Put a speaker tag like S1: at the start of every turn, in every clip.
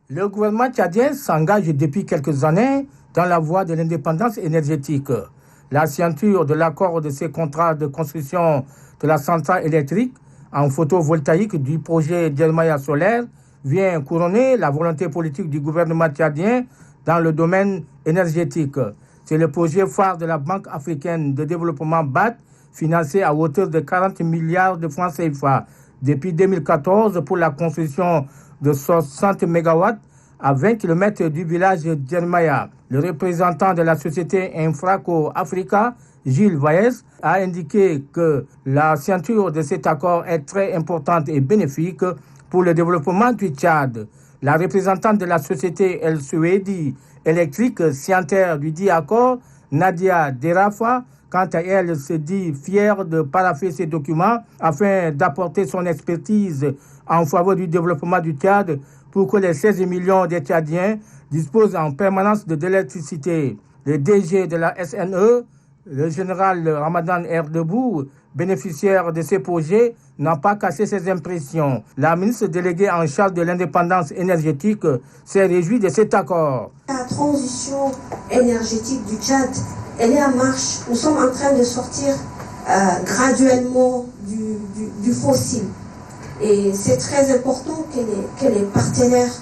S1: Le gouvernement tchadien s'engage depuis quelques années dans la voie de l'indépendance énergétique. La signature de l'accord de ces contrats de construction de la centrale électrique en photovoltaïque du projet Djelmaya solaire vient couronner la volonté politique du gouvernement tchadien dans le domaine énergétique. C'est le projet phare de la Banque africaine de développement BAD, financé à hauteur de 40 milliards de francs CFA depuis 2014 pour la construction de 60 MW à 20 km du village Djelmaya. Le représentant de la société Infraco Africa, Gilles Vaez, a indiqué que la signature de cet accord est très importante et bénéfique pour le développement du Tchad. La représentante de la société El Suedi électrique, signataire du dit accord, Nadia Derafa, quant à elle, se dit fière de paraffer ces documents afin d'apporter son expertise en faveur du développement du Tchad pour que les 16 millions de Tchadiens disposent en permanence de l'électricité. Le DG de la SNE, le général Ramadan Erdebou, bénéficiaire de ces projets, n'a pas cassé ses impressions. La ministre déléguée en charge de l'indépendance énergétique s'est réjouie de cet accord.
S2: La transition énergétique du Tchad, elle est en marche. Nous sommes en train de sortir graduellement du fossile. Et c'est très important que les partenaires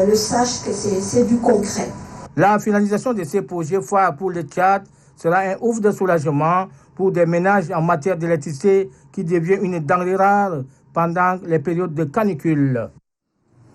S2: le sachent que c'est du concret.
S1: La finalisation de ces projets phares pour le Tchad sera un ouf de soulagement pour des ménages en matière d'électricité qui devient une denrée rare pendant les périodes de canicule.